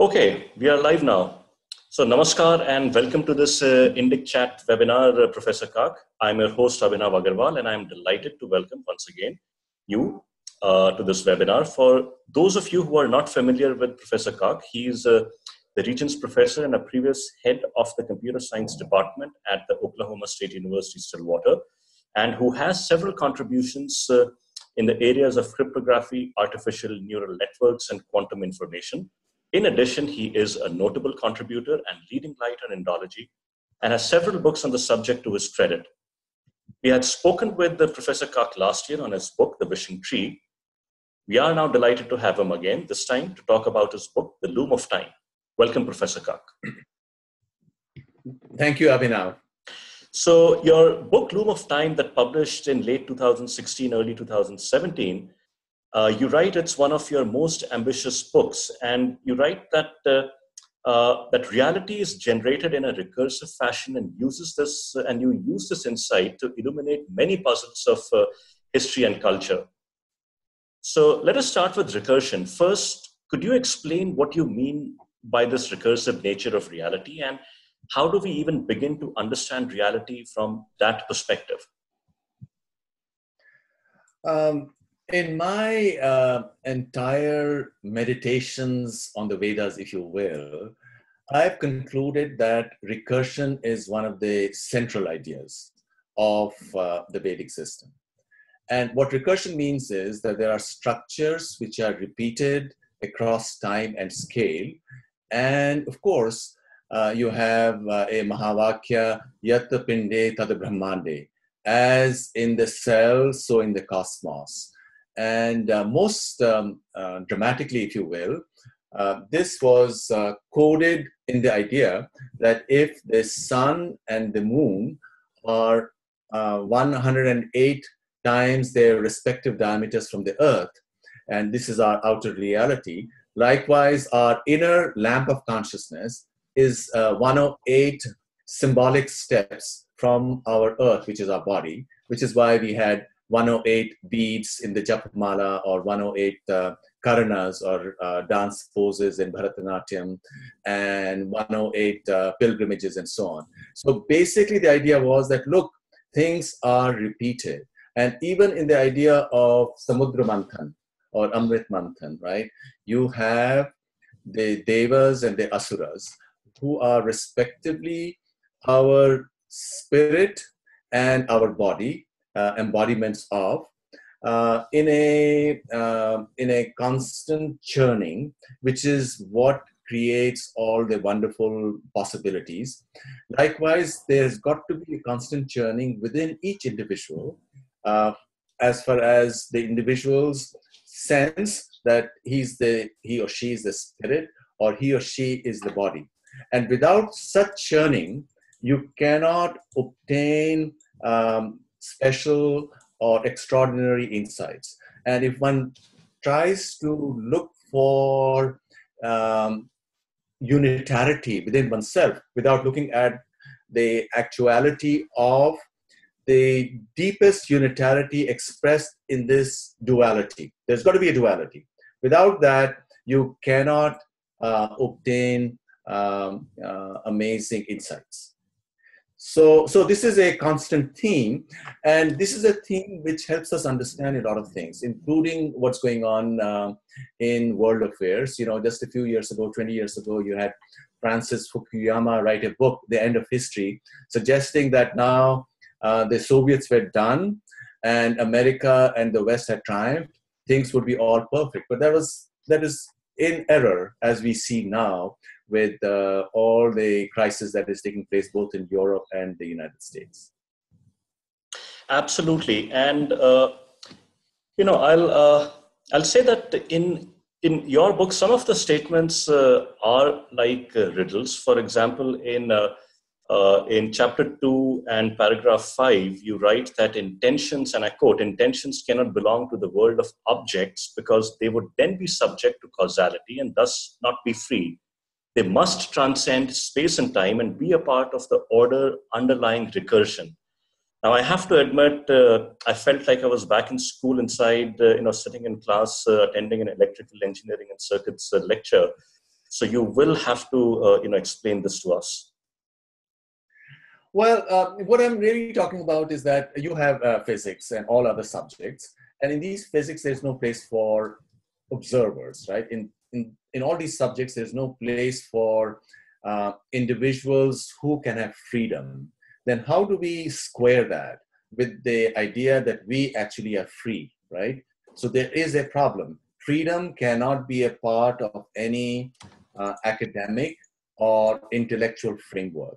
Okay, we are live now. So, namaskar and welcome to this IndicChat webinar, Professor Kak. I'm your host, Abhinav Agarwal, and I'm delighted to welcome once again you to this webinar. For those of you who are not familiar with Professor Kak, he's the Regents Professor and a previous head of the Computer Science Department at the Oklahoma State University, Stillwater, and who has several contributions in the areas of cryptography, artificial neural networks, and quantum information. In addition, he is a notable contributor and leading light on Indology and has several books on the subject to his credit. We had spoken with Professor Kak last year on his book, The Wishing Tree. We are now delighted to have him again, this time to talk about his book, The Loom of Time. Welcome, Professor Kak. Thank you, Abhinav. So your book, Loom of Time, that published in late 2016, early 2017, you write it's one of your most ambitious books, and you write that that reality is generated in a recursive fashion, and you use this insight to illuminate many puzzles of history and culture. So let us start with recursion. First, could you explain what you mean by this recursive nature of reality, and how do we even begin to understand reality from that perspective? In my entire meditations on the Vedas, if you will, I've concluded that recursion is one of the central ideas of the Vedic system. And what recursion means is that there are structures which are repeated across time and scale. And of course, you have a Mahavakya, Yatta Pinde Tada Brahmande, as in the cell, so in the cosmos. And most dramatically, if you will, this was coded in the idea that if the sun and the moon are 108 times their respective diameters from the earth, and this is our outer reality, likewise, our inner lamp of consciousness is 108 symbolic steps from our earth, which is our body, which is why we had 108 beads in the Japamala, or 108 karanas or dance poses in Bharatanatyam, and 108 pilgrimages and so on. So basically the idea was that, look, things are repeated. And even in the idea of Samudra Manthan or Amrit Manthan, right, you have the Devas and the Asuras, who are respectively our spirit and our body, embodiments of, in a constant churning, which is what creates all the wonderful possibilities. Likewise, there's got to be a constant churning within each individual, as far as the individual's sense that he or she is the spirit, or he or she is the body. And without such churning, you cannot obtain special or extraordinary insights. And if one tries to look for unitarity within oneself without looking at the actuality of the deepest unitarity expressed in this duality, there's got to be a duality. Without that, you cannot obtain amazing insights. So this is a constant theme, and this is a theme which helps us understand a lot of things, including what's going on in world affairs. You know, just a few years ago, 20 years ago, you had Francis Fukuyama write a book, The End of History, suggesting that now the Soviets were done and America and the West had triumphed, things would be all perfect. But that is in error, as we see now, with all the crisis that is taking place both in Europe and the United States. Absolutely, and I'll say that in your book, some of the statements are like riddles. For example, in chapter 2 and paragraph 5, you write that intentions, and I quote, "intentions cannot belong to the world of objects because they would then be subject to causality and thus not be free. They must transcend space and time and be a part of the order underlying recursion." Now, I have to admit, I felt like I was back in school inside, sitting in class, attending an electrical engineering and circuits lecture. So you will have to, explain this to us. Well, what I'm really talking about is that you have physics and all other subjects. And in these physics, there's no place for observers, right? In all these subjects, there's no place for individuals who can have freedom. Then how do we square that with the idea that we actually are free, right? So there is a problem. Freedom cannot be a part of any academic or intellectual framework.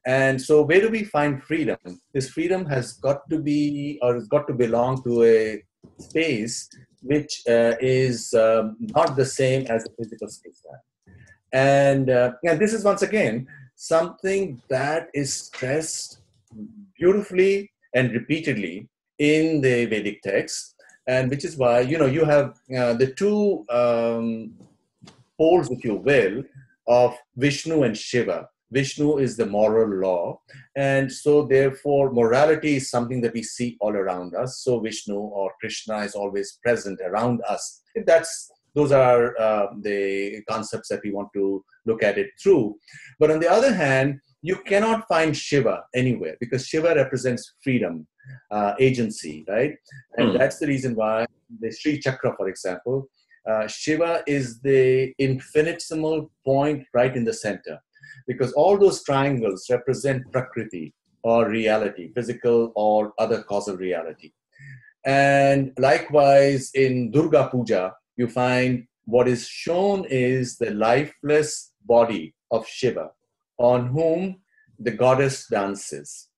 And so where do we find freedom? This freedom has got to be, or has got to belong to a space which is not the same as a physical space. And this is once again something that is stressed beautifully and repeatedly in the Vedic text, and which is why, you have the two poles, if you will, of Vishnu and Shiva. Vishnu is the moral law, and so therefore morality is something that we see all around us. So Vishnu or Krishna is always present around us. Those are the concepts that we want to look at it through. But on the other hand, you cannot find Shiva anywhere, because Shiva represents freedom, agency, right? And that's the reason why the Sri Chakra, for example, Shiva is the infinitesimal point right in the center, because all those triangles represent Prakriti or reality, physical or other causal reality. And likewise, in Durga Puja, you find what is shown is the lifeless body of Shiva, on whom the goddess dances.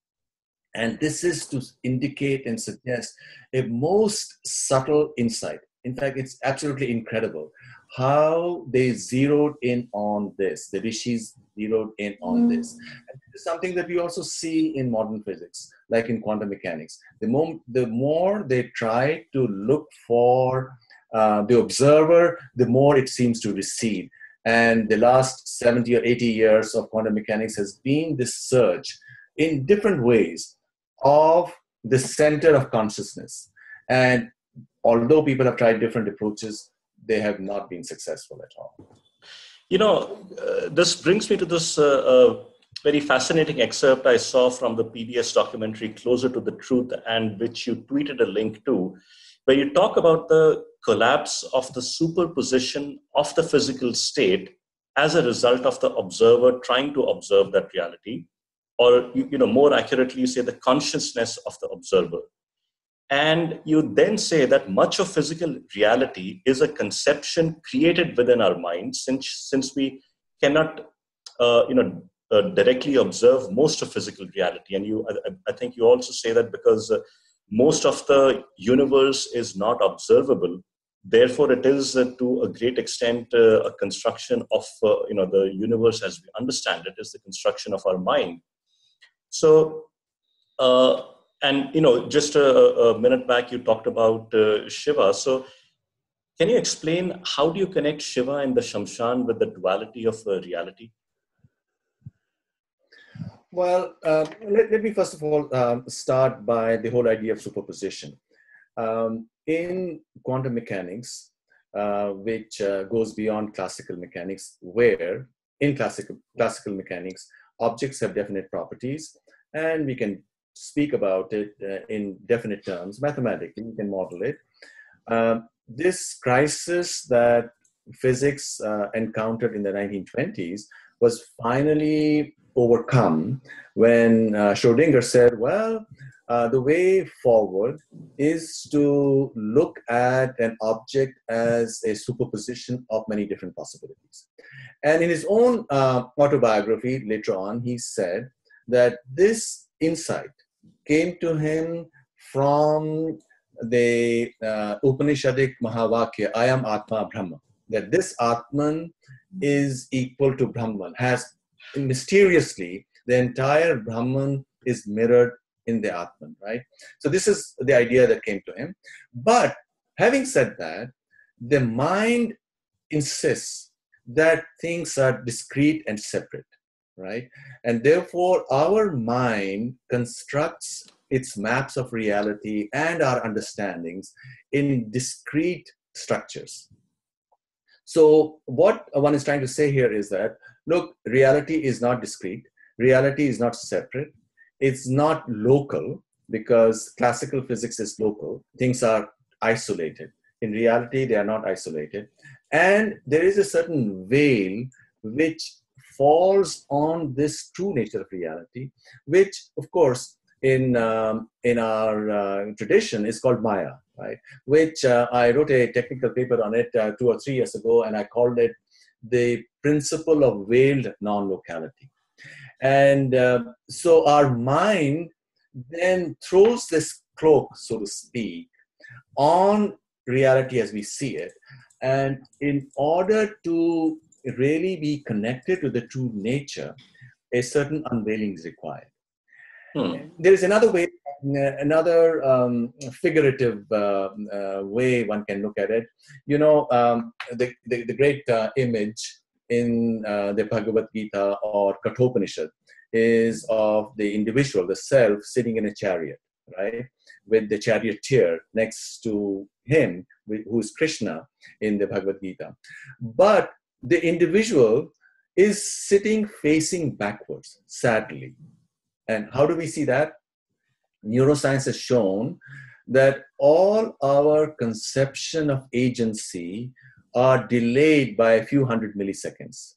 And this is to indicate and suggest a most subtle insight. In fact, it's absolutely incredible how they zeroed in on this. The rishis zeroed in on this. And this is something that we also see in modern physics, like in quantum mechanics. The more they try to look for the observer, the more it seems to recede. And the last 70 or 80 years of quantum mechanics has been this search in different ways of the center of consciousness. And although people have tried different approaches, they have not been successful at all. This brings me to this very fascinating excerpt I saw from the PBS documentary Closer to the Truth, and which you tweeted a link to, where you talk about the collapse of the superposition of the physical state as a result of the observer trying to observe that reality, or more accurately, you say the consciousness of the observer. And you then say that much of physical reality is a conception created within our minds, since we cannot, directly observe most of physical reality. And I think you also say that because most of the universe is not observable, therefore it is to a great extent a construction of the universe as we understand it is the construction of our mind. So. And just a minute back, you talked about Shiva. So, can you explain how do you connect Shiva and the Shamshan with the duality of reality? Well, let me first of all start by the whole idea of superposition. In quantum mechanics, which goes beyond classical mechanics, where in classical mechanics, objects have definite properties, and we can speak about it in definite terms. Mathematically, you can model it. This crisis that physics encountered in the 1920s was finally overcome when Schrödinger said, well, the way forward is to look at an object as a superposition of many different possibilities. And in his own autobiography later on, he said that this insight came to him from the Upanishadic Mahavakya, I am Atma Brahma, that this Atman is equal to Brahman, has mysteriously the entire Brahman is mirrored in the Atman, right? So this is the idea that came to him. But having said that, the mind insists that things are discrete and separate, right? And therefore, our mind constructs its maps of reality and our understandings in discrete structures. So what one is trying to say here is that, look, reality is not discrete. Reality is not separate. It's not local, because classical physics is local. Things are isolated. In reality, they are not isolated. And there is a certain veil which falls on this true nature of reality, which, of course, in our tradition is called Maya, right? Which I wrote a technical paper on it 2 or 3 years ago, and I called it the principle of veiled non-locality. And so our mind then throws this cloak, so to speak, on reality as we see it. And in order to really be connected to the true nature, a certain unveiling is required. There is another way, another figurative way one can look at it. You know, the great image in the Bhagavad Gita or Kathopanishad is of the individual, the self, sitting in a chariot, right? With the charioteer next to him, who's Krishna in the Bhagavad Gita. But the individual is sitting facing backwards, sadly. And how do we see that? Neuroscience has shown that all our conception of agency are delayed by a few hundred milliseconds.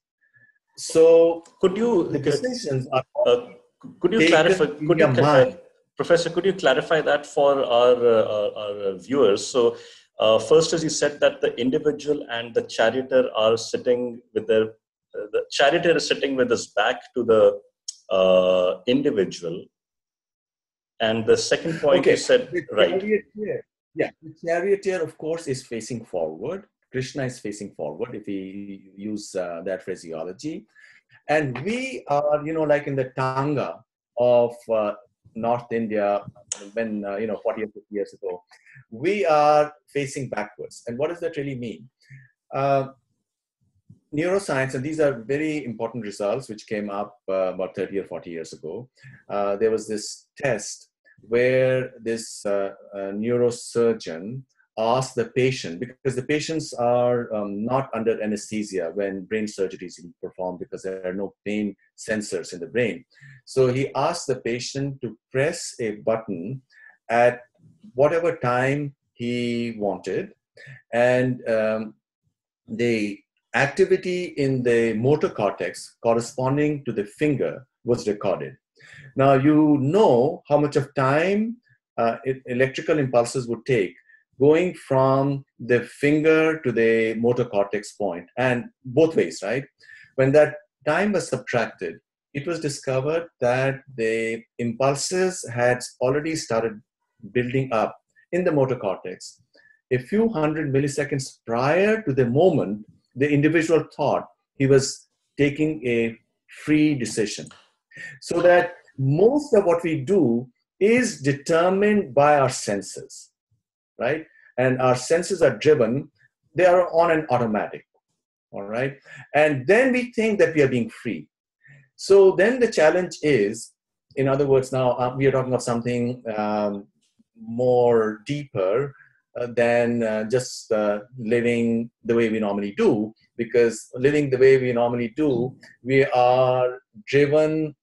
So could you the decisions are could you clarify? Professor, could you clarify that for our viewers? So first, as you said, that the individual and the charioteer are sitting with the charioteer is sitting with his back to the individual, and the second point you said, right? The charioteer, of course, is facing forward. Krishna is facing forward, if we use that phraseology. And we are, like in the Tanga of North India, when, 40 or 50 years ago, we are facing backwards. And what does that really mean? Neuroscience, and these are very important results which came up about 30 or 40 years ago. There was this test where this neurosurgeon asked the patient, because the patients are not under anesthesia when brain surgery is performed, because there are no pain sensors in the brain. So he asked the patient to press a button at whatever time he wanted, and the activity in the motor cortex corresponding to the finger was recorded. Now, you know how much of time electrical impulses would take going from the finger to the motor cortex point, and both ways, right? When that time was subtracted, it was discovered that the impulses had already started building up in the motor cortex a few hundred milliseconds prior to the moment the individual thought he was taking a free decision. So that most of what we do is determined by our senses, right? And our senses are driven, they are on an automatic, all right? And then we think that we are being free. So then the challenge is, in other words, now we are talking of something more deeper than just living the way we normally do, because living the way we normally do, we are driven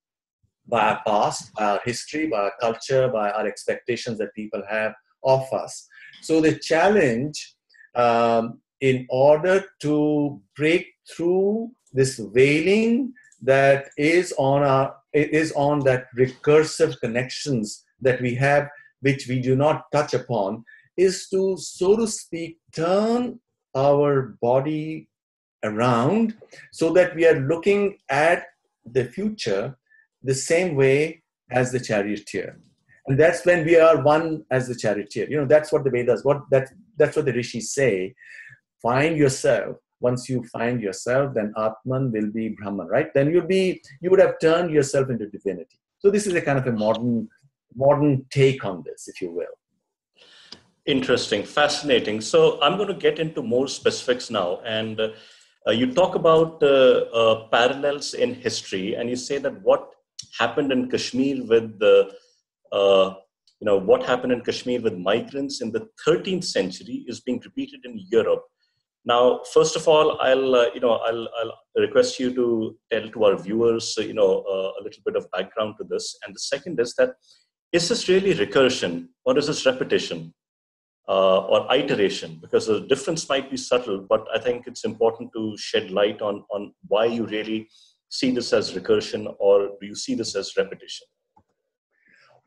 by our past, by our history, by our culture, by our expectations that people have of us. So the challenge, in order to break through this veiling that is on that recursive connections that we have, which we do not touch upon, is to, so to speak, turn our body around so that we are looking at the future the same way as the charioteer. And that's when we are one as the charioteer. That's what the Vedas, that's what the rishis say. Find yourself. Once you find yourself, then Atman will be Brahman, right? Then you would have turned yourself into divinity. So this is a kind of a modern take on this, if you will. Interesting, fascinating. So I'm going to get into more specifics now. And you talk about parallels in history, and you say that what happened in Kashmir with what happened in Kashmir with migrants in the 13th century is being repeated in Europe Now, first of all, I'll request you to tell to our viewers, a little bit of background to this. And the second is that, is this really recursion or is this repetition or iteration? Because the difference might be subtle, but I think it's important to shed light on why you really see this as recursion, or do you see this as repetition?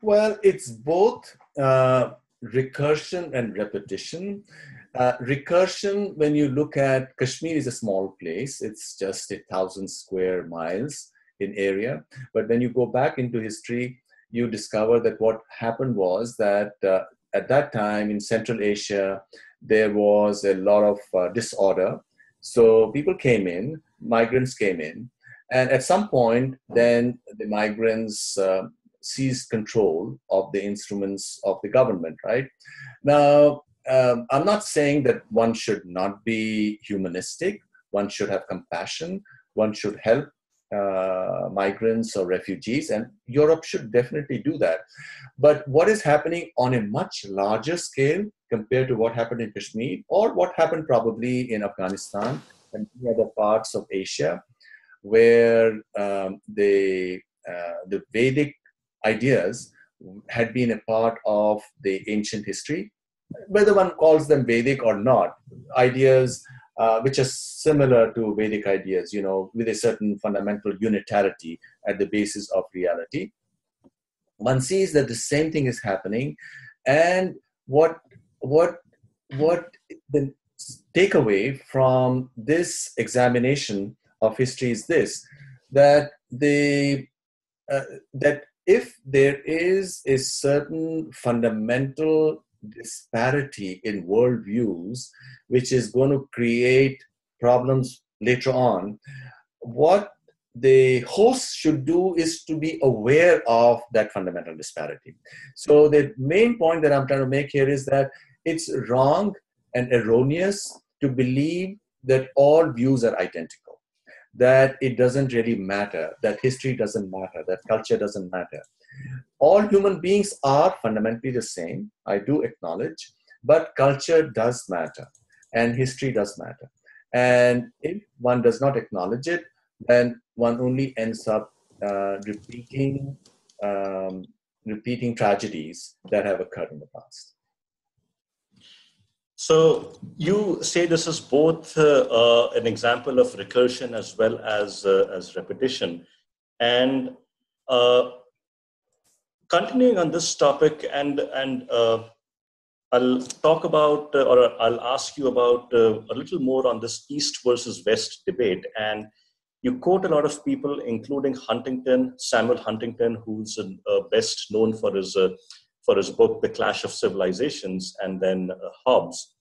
Well, it's both recursion and repetition. Recursion, when you look at Kashmir, is a small place. It's just 1,000 square miles in area. But when you go back into history, you discover that what happened was that at that time in Central Asia, there was a lot of disorder. So people came in, migrants came in, and at some point, then the migrants seized control of the instruments of the government, right? Now, I'm not saying that one should not be humanistic, one should have compassion, one should help migrants or refugees, and Europe should definitely do that. But what is happening on a much larger scale compared to what happened in Kashmir, or what happened probably in Afghanistan and many other parts of Asia, where the Vedic ideas had been a part of the ancient history, whether one calls them Vedic or not, ideas which are similar to Vedic ideas, with a certain fundamental unitarity at the basis of reality. One sees that the same thing is happening, and what the takeaway from this examination of history is this: that that if there is a certain fundamental disparity in worldviews, which is going to create problems later on, what the host should do is to be aware of that fundamental disparity. So the main point that I'm trying to make here is that it's wrong and erroneous to believe that all views are identical, that it doesn't really matter, that history doesn't matter, that culture doesn't matter. All human beings are fundamentally the same, I do acknowledge, but culture does matter and history does matter. And if one does not acknowledge it, then one only ends up repeating tragedies that have occurred in the past. So you say this is both an example of recursion as well as repetition. And continuing on this topic, and I'll talk about, or I'll ask you about a little more on this East versus West debate. And you quote a lot of people, including Samuel Huntington, who's best known for his book, The Clash of Civilizations, and then Hobbes.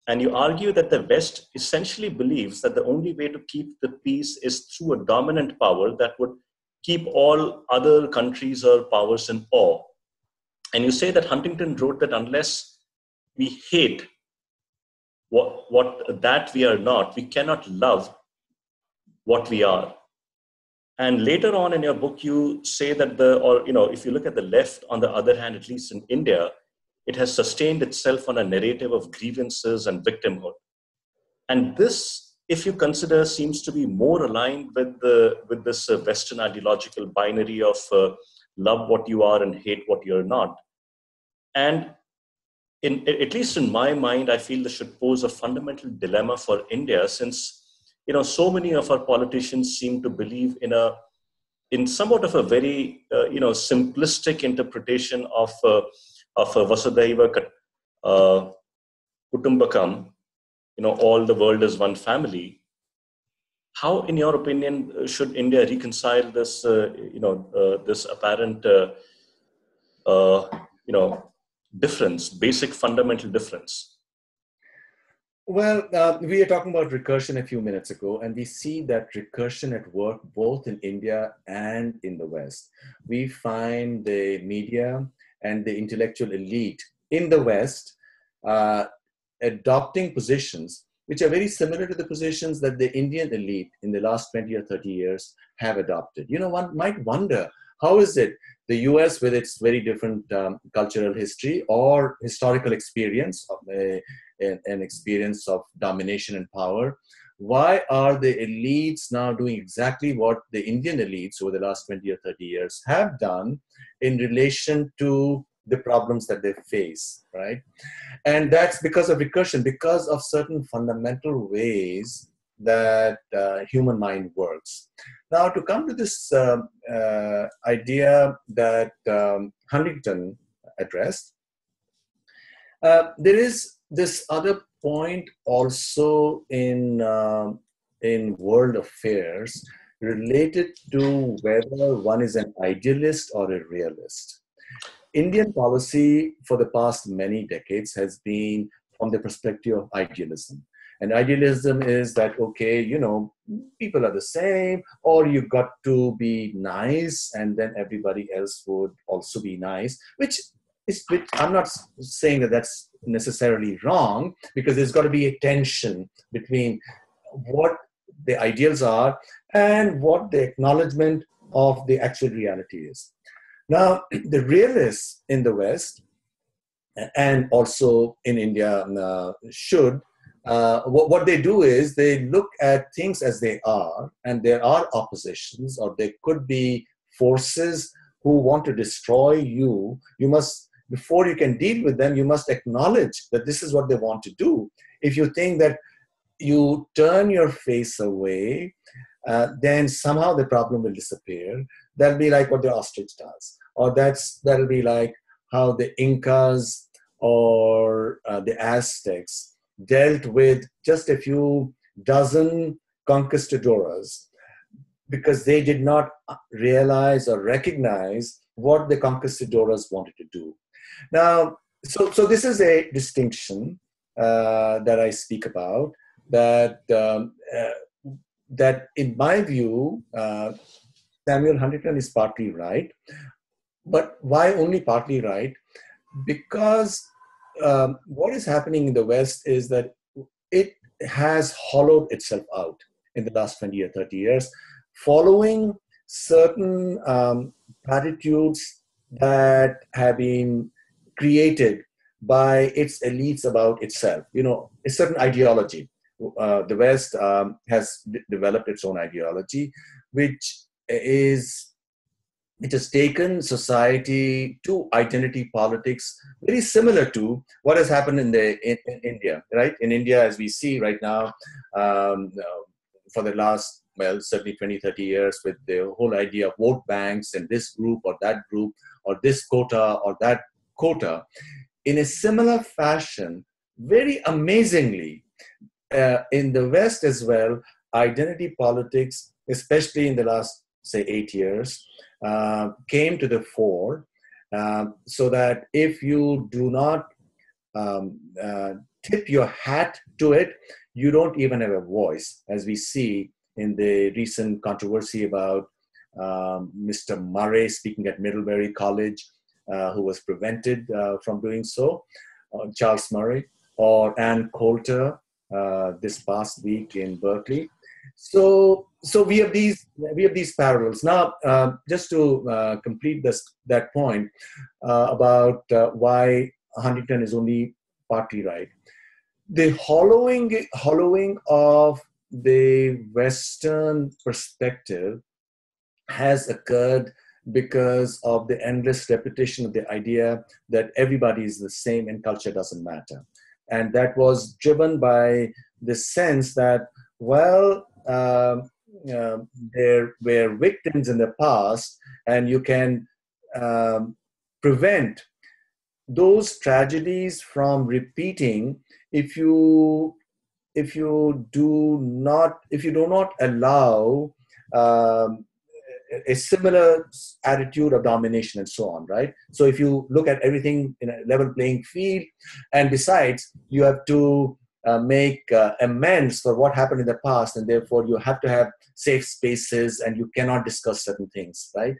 And you argue that the West essentially believes that the only way to keep the peace is through a dominant power that would keep all other countries or powers in awe. And you say that Huntington wrote that unless we hate what that we are not, we cannot love what we are. And later on in your book, you say that if you look at the left, on the other hand, at least in India, it has sustained itself on a narrative of grievances and victimhood. And this, if you consider, seems to be more aligned with this Western ideological binary of love what you are and hate what you're not. And at least in my mind, I feel this should pose a fundamental dilemma for India, since so many of our politicians seem to believe in somewhat of a very simplistic interpretation of Vasudhaiva Kutumbakam, all the world is one family. How, in your opinion, should India reconcile this, this apparent, difference, basic fundamental difference? Well, we were talking about recursion a few minutes ago, and we see that recursion at work both in India and in the West. We find the media and the intellectual elite in the West adopting positions which are very similar to the positions that the Indian elite in the last 20 or 30 years have adopted. One might wonder, how is it the US, with its very different cultural history or historical experience, an experience of domination and power. Why are the elites now doing exactly what the Indian elites over the last 20 or 30 years have done in relation to the problems that they face, right? And that's because of recursion, because of certain fundamental ways that human mind works. Now, to come to this idea that Huntington addressed, there is this other point also in world affairs related to whether one is an idealist or a realist. Indian policy for the past many decades has been from the perspective of idealism. And idealism is that, okay, you know, people are the same, or you've got to be nice, and then everybody else would also be nice, which I'm not saying that that's necessarily wrong, because there's got to be a tension between what the ideals are and what the acknowledgement of the actual reality is. Now, the realists in the West and also in India should, what they do is they look at things as they are, and there are oppositions, or there could be forces who want to destroy you. You must, before you can deal with them, you must acknowledge that this is what they want to do. If you think that you turn your face away, then somehow the problem will disappear. That'll be like what the ostrich does, or that'll be like how the Incas or the Aztecs dealt with just a few dozen conquistadoras, because they did not realize or recognize what the conquistadoras wanted to do. Now, so this is a distinction that I speak about, that that in my view, Samuel Huntington is partly right. But why only partly right? Because what is happening in the West is that it has hollowed itself out in the last 20 or 30 years, following certain attitudes that have been created by its elites about itself. You know, a certain ideology. The West has developed its own ideology, which has taken society to identity politics, very similar to what has happened in India, right? In India, as we see right now, for the last, well, certainly 20, 30 years, with the whole idea of vote banks and this group or that group, or this quota or that quota, in a similar fashion, very amazingly, in the West as well, identity politics, especially in the last, say, 8 years, came to the fore, so that if you do not tip your hat to it, you don't even have a voice, as we see in the recent controversy about Mr. Murray speaking at Middlebury College, who was prevented from doing so, Charles Murray, or Ann Coulter this past week in Berkeley. So we have these parallels. Now, just to complete that point about why Huntington is only partly right. The hollowing of the Western perspective has occurred because of the endless repetition of the idea that everybody is the same and culture doesn't matter. And that was driven by the sense that, well, there were victims in the past, and you can prevent those tragedies from repeating if you do not allow a similar attitude of domination and so on, right? So if you look at everything in a level playing field, and besides, you have to make amends for what happened in the past, and therefore you have to have safe spaces, and you cannot discuss certain things, right?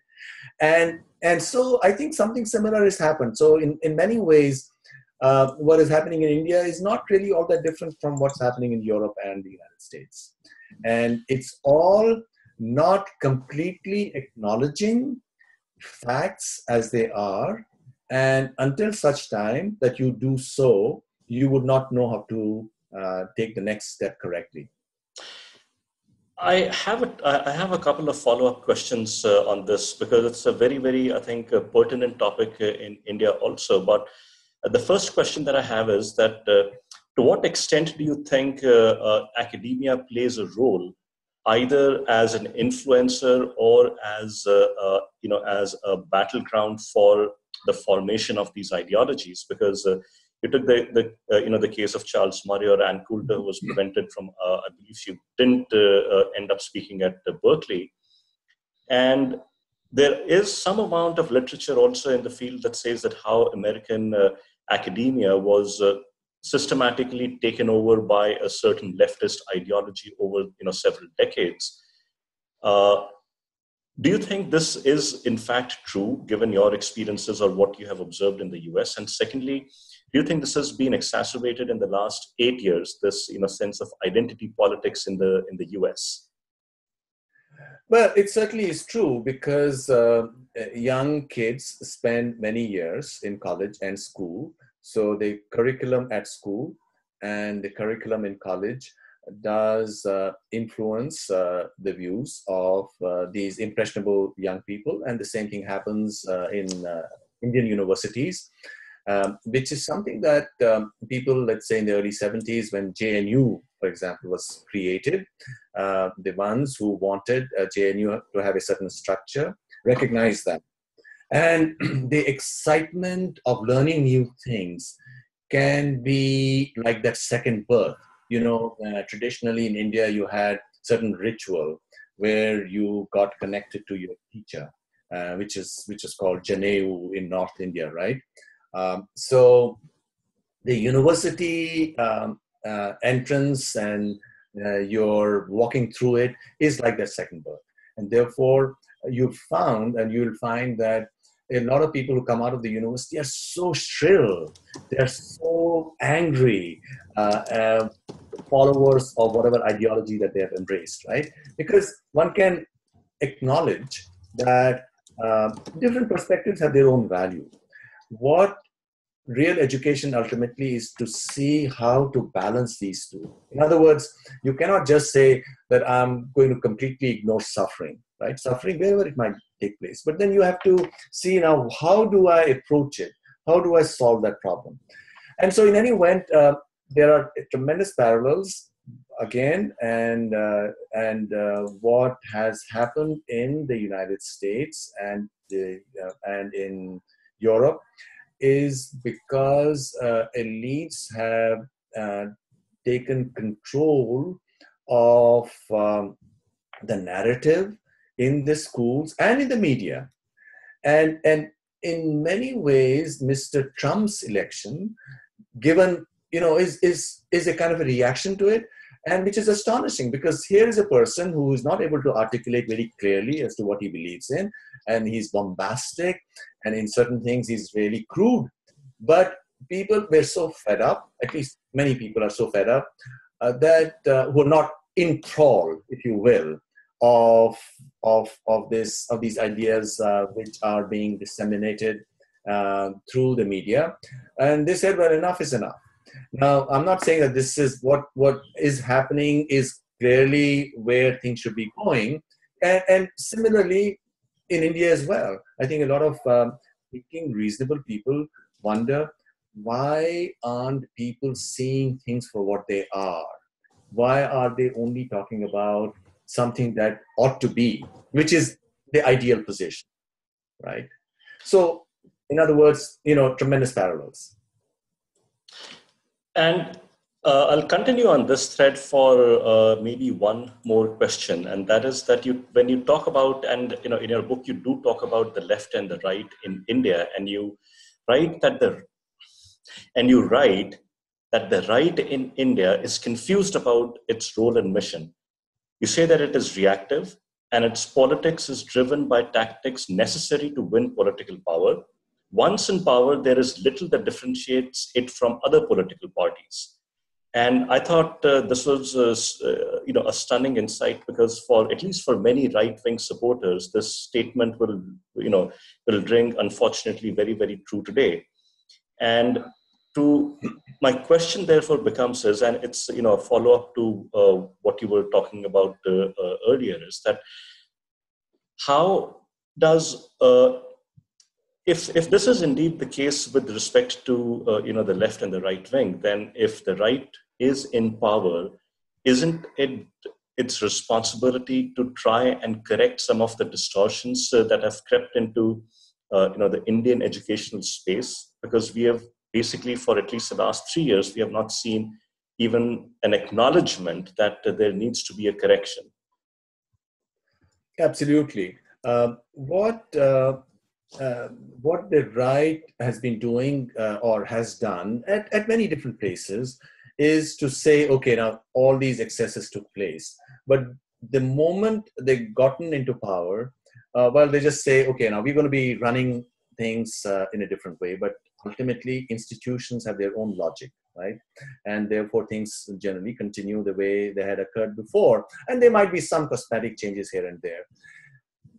And so I think something similar has happened. So in many ways, what is happening in India is not really all that different from what's happening in Europe and the United States. And it's all not completely acknowledging facts as they are. And until such time that you do so, you would not know how to take the next step correctly. I have a couple of follow-up questions on this, because it's a very, very, I think, pertinent topic in India also. But the first question that I have is that to what extent do you think academia plays a role, either as an influencer or as as a battleground for the formation of these ideologies? Because you took the case of Charles Murray or Ann Coulter, who was prevented from, I believe she didn't end up speaking at Berkeley. And there is some amount of literature also in the field that says that how American academia was systematically taken over by a certain leftist ideology over several decades. Do you think this is in fact true, given your experiences or what you have observed in the US? And secondly, do you think this has been exacerbated in the last 8 years, this sense of identity politics in the US? Well, it certainly is true, because young kids spend many years in college and school. So the curriculum at school and the curriculum in college does influence the views of these impressionable young people. And the same thing happens in Indian universities, which is something that people, let's say in the early 70s, when JNU, for example, was created, the ones who wanted JNU to have a certain structure recognized that. And the excitement of learning new things can be like that second birth. Traditionally in India, you had certain ritual where you got connected to your teacher, which is called Janeu in North India, right? So the university entrance and you're walking through it is like that second birth. And therefore, you'll find that a lot of people who come out of the university are so shrill, they're so angry, followers of whatever ideology that they have embraced, right? Because one can acknowledge that different perspectives have their own value. What real education ultimately is to see how to balance these two. In other words, you cannot just say that I'm going to completely ignore suffering, right? Suffering, wherever it might take place. But then you have to see now, how do I approach it? How do I solve that problem? And so in any event, there are tremendous parallels again, and what has happened in the United States and in Europe is because elites have taken control of the narrative in the schools and in the media. And in many ways, Mr. Trump's election, given, is a kind of a reaction to it, and which is astonishing, because here is a person who is not able to articulate very clearly as to what he believes in, and he's bombastic, and in certain things he's really crude. But people were so fed up, at least many people are so fed up, that who are not in thrall, if you will, of these ideas which are being disseminated through the media. And they said, well, enough is enough. Now, I'm not saying that this is what is happening is clearly where things should be going. And similarly, in India as well, I think a lot of thinking, reasonable people wonder, why aren't people seeing things for what they are? Why are they only talking about something that ought to be, which is the ideal position, right? So, in other words, tremendous parallels. And I'll continue on this thread for maybe one more question, and that is that when you talk about, and in your book you do talk about the left and the right in India, and you write that the right in India is confused about its role and mission. You say that it is reactive, and its politics is driven by tactics necessary to win political power. Once in power, there is little that differentiates it from other political parties. And I thought this was a stunning insight, because at least for many right-wing supporters, this statement will ring, unfortunately, very, very true today. And to my question therefore becomes is, and it's a follow-up to what you were talking about earlier, is that how does if this is indeed the case with respect to the left and the right wing, then if the right is in power, isn't it its responsibility to try and correct some of the distortions that have crept into the Indian educational space? Because we have basically, for at least the last 3 years, we have not seen even an acknowledgement that there needs to be a correction. Absolutely. What the right has been doing or has done at many different places is to say, okay, now all these excesses took place. But the moment they've gotten into power, they just say, okay, now we're going to be running things in a different way. But ultimately, institutions have their own logic, right? And therefore, things generally continue the way they had occurred before. And there might be some cosmetic changes here and there.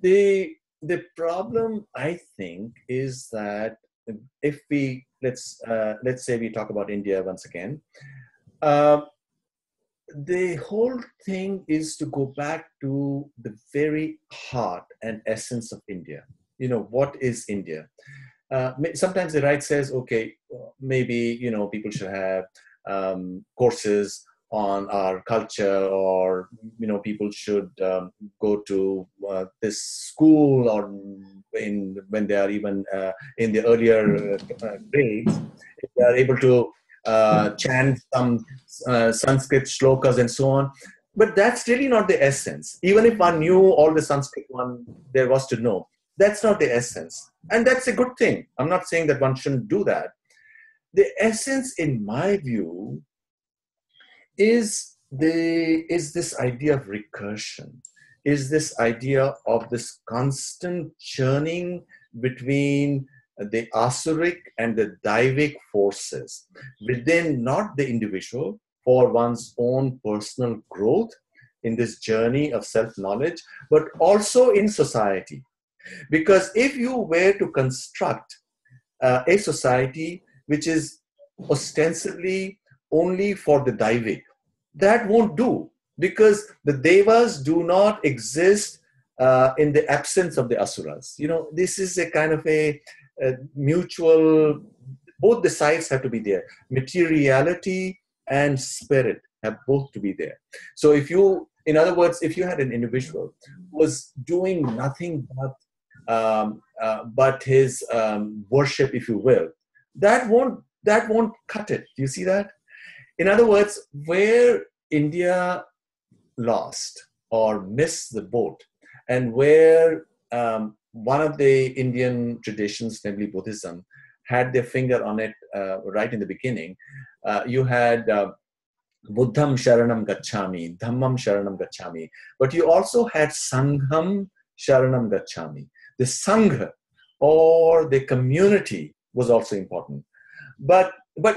The problem, I think, is that if we let's say we talk about India once again, the whole thing is to go back to the very heart and essence of India. What is India? Sometimes the right says, okay, maybe people should have courses on our culture, or people should go to this school, or when they are even in the earlier grades, if they are able to chant some Sanskrit shlokas and so on. But that's really not the essence. Even if one knew all the Sanskrit one there was to know, that's not the essence. And that's a good thing. I'm not saying that one shouldn't do that. The essence, in my view, is this idea of recursion, is this idea of this constant churning between the asuric and the daivic forces within not the individual for one's own personal growth in this journey of self-knowledge, but also in society. Because if you were to construct a society which is ostensibly only for the daivic, that won't do, because the devas do not exist in the absence of the asuras. This is a kind of a mutual, both the sides have to be there. Materiality and spirit have both to be there. So in other words, if you had an individual who was doing nothing but his worship, if you will, that won't cut it. Do you see that? In other words, where India lost or missed the boat, and where one of the Indian traditions, namely Buddhism, had their finger on it right in the beginning, you had Buddham Sharanam Gacchami, Dhammam Sharanam Gacchami, but you also had Sangham Sharanam Gacchami. The Sangha, or the community, was also important. But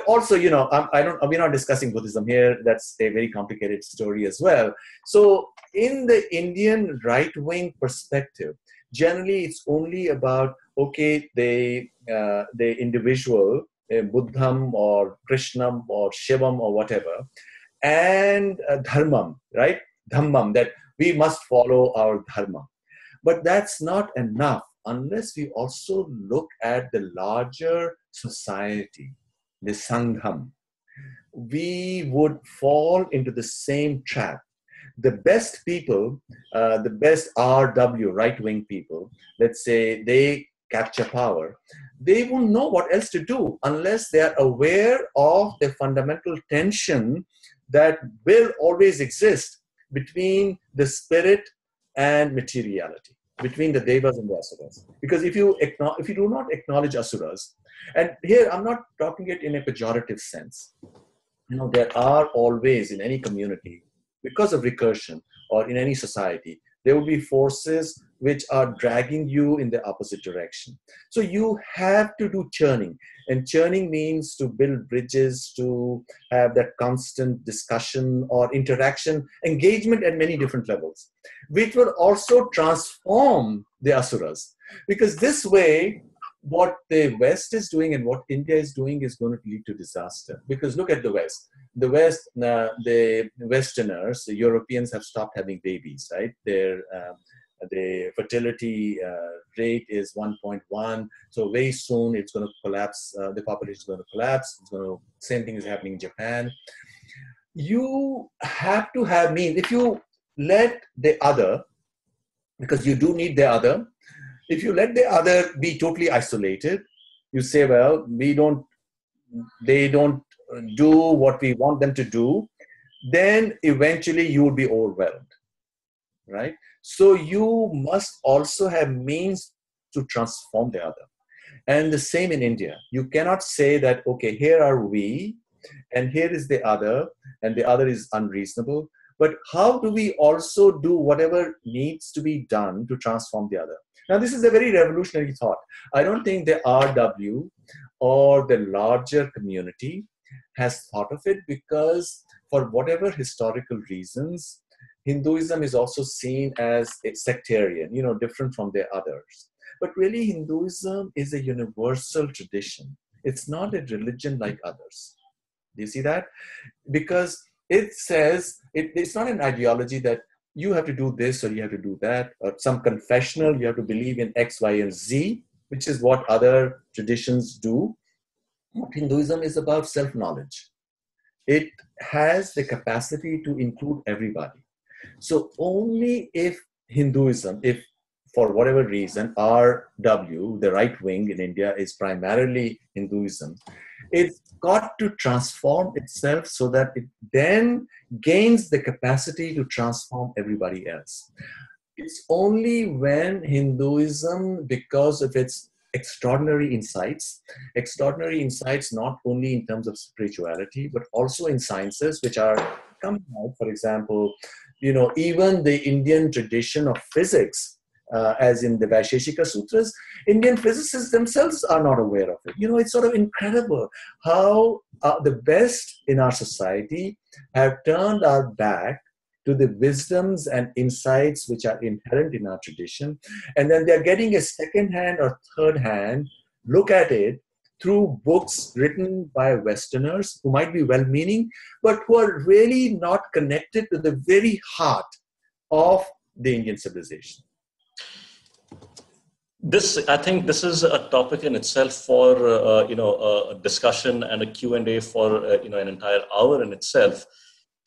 also, we're not discussing Buddhism here. That's a very complicated story as well. So in the Indian right-wing perspective, generally it's only about, okay, the individual, Buddham or Krishnam or Shivam or whatever, and Dharmam, right? Dhammam, that we must follow our Dharma. But that's not enough unless we also look at the larger society, the Sangham. We would fall into the same trap. The best people, the best RW, right-wing people, let's say they capture power, they won't know what else to do unless they are aware of the fundamental tension that will always exist between the spirit and materiality, between the devas and the asuras. Because if you do not acknowledge asuras, and here I'm not talking it in a pejorative sense, there are always in any community, because of recursion, or in any society, there will be forces which are dragging you in the opposite direction. So you have to do churning. And churning means to build bridges, to have that constant discussion or interaction, engagement at many different levels, which will also transform the asuras. Because this way, what the West is doing and what India is doing is going to lead to disaster. Because look at the West. The West, the Westerners, the Europeans have stopped having babies, right? The fertility rate is 1.1. So very soon it's going to collapse. The population is going to collapse. Same thing is happening in Japan. You have to have means. If you let the other, because you do need the other, if you let the other be totally isolated, you say, well, they don't do what we want them to do, then eventually you will be overwhelmed, right? So you must also have means to transform the other. And the same in India. You cannot say that, okay, here are we, and here is the other, and the other is unreasonable. But how do we also do whatever needs to be done to transform the other? Now, this is a very revolutionary thought. I don't think the RW or the larger community has thought of it, because for whatever historical reasons, Hinduism is also seen as a sectarian, different from the others. But really, Hinduism is a universal tradition. It's not a religion like others. Do you see that? Because it says, it's not an ideology that you have to do this or you have to do that, or some confessional, you have to believe in X, Y, and Z, which is what other traditions do. Hinduism is about self-knowledge. It has the capacity to include everybody. So only if Hinduism, if for whatever reason, RW, the right wing in India, is primarily Hinduism, it's got to transform itself so that it then gains the capacity to transform everybody else. It's only when Hinduism, because of its extraordinary insights not only in terms of spirituality, but also in sciences which are coming out, for example, even the Indian tradition of physics, as in the Vaisheshika Sutras, Indian physicists themselves are not aware of it. It's sort of incredible how the best in our society have turned our back to the wisdoms and insights which are inherent in our tradition. And then they're getting a second-hand or third-hand look at it through books written by Westerners who might be well-meaning, but who are really not connected to the very heart of the Indian civilization. I think this is a topic in itself for a discussion and a Q&A for an entire hour in itself.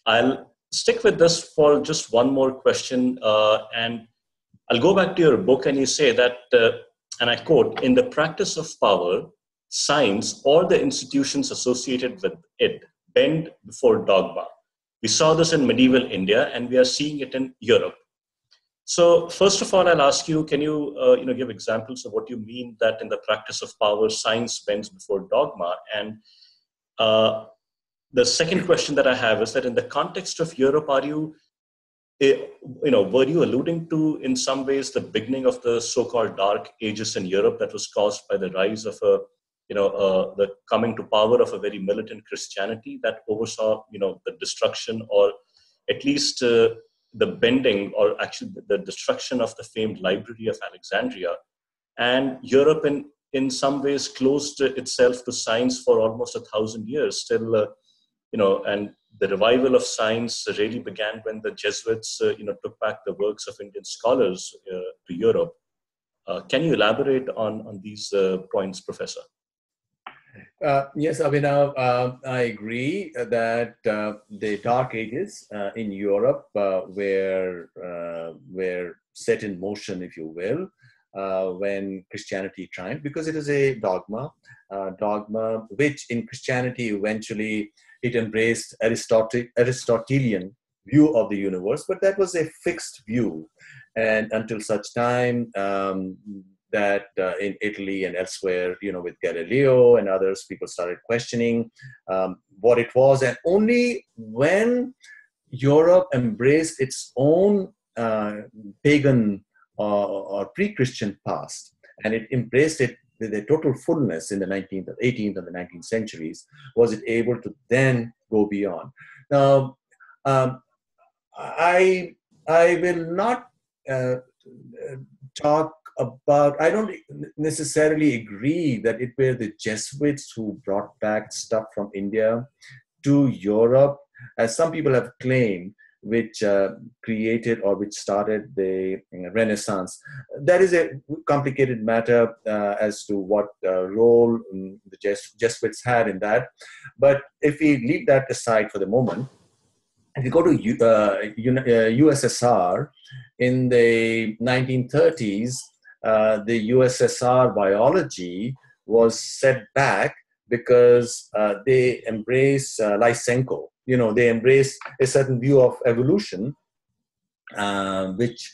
I'll stick with this for just one more question, and I'll go back to your book, and you say that, and I quote, "In the practice of power, science or the institutions associated with it bend before dogma. We saw this in medieval India, and we are seeing it in Europe." So first of all, I'll ask you, can you give examples of what you mean that in the practice of power, science bends before dogma? And the second question that I have is that in the context of Europe, were you alluding to in some ways the beginning of the so-called dark ages in Europe that was caused by the rise of the coming to power of a very militant Christianity that oversaw, the destruction, or at least the bending, or actually the destruction of the famed Library of Alexandria, and Europe in some ways closed itself to science for almost 1,000 years still, and the revival of science really began when the Jesuits, took back the works of Indian scholars to Europe. Can you elaborate on these points, Professor? Yes, Abhinav, I agree that the Dark Ages in Europe were set in motion, if you will, when Christianity triumphed, because it is a dogma which in Christianity eventually it embraced Aristotelian view of the universe, but that was a fixed view. And until such time that in Italy and elsewhere, with Galileo and others, people started questioning what it was. And only when Europe embraced its own pagan or pre-Christian past, and it embraced it with a total fullness in the 18th and the 19th centuries, was it able to then go beyond. Now, I will not talk about, I don't necessarily agree that it were the Jesuits who brought back stuff from India to Europe, as some people have claimed, which created or which started the Renaissance. That is a complicated matter as to what role the Jesuits had in that. But if we leave that aside for the moment, if you go to USSR in the 1930s, the USSR biology was set back because they embrace Lysenko. They embrace a certain view of evolution, which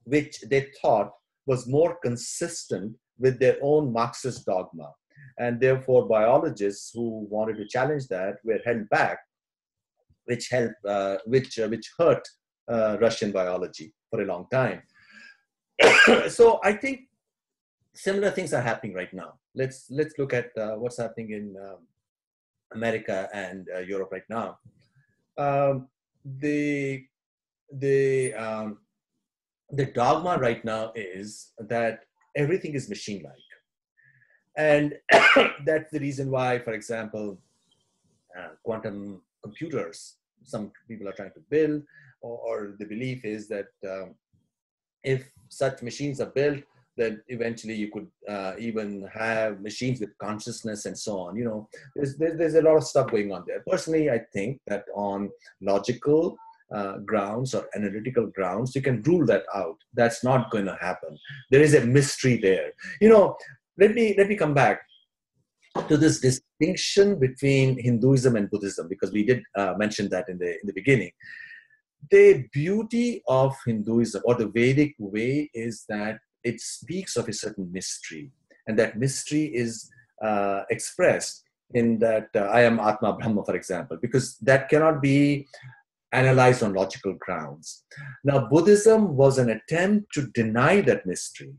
which they thought was more consistent with their own Marxist dogma. And therefore, biologists who wanted to challenge that were held back, which hurt Russian biology for a long time. So I think similar things are happening right now. Let's look at what's happening in America and Europe right now. The dogma right now is that everything is machine-like. And that's the reason why, for example, quantum computers, some people are trying to build, or the belief is that if such machines are built, then eventually you could even have machines with consciousness and so on. There's a lot of stuff going on there. Personally, I think that on logical grounds or analytical grounds, you can rule that out. That's not going to happen. There is a mystery there. Let me come back to this distinction between Hinduism and Buddhism, because we did mention that in the beginning. The beauty of Hinduism or the Vedic way is that it speaks of a certain mystery, and that mystery is expressed in that I am Atma Brahma, for example, because that cannot be analyzed on logical grounds. Now, Buddhism was an attempt to deny that mystery,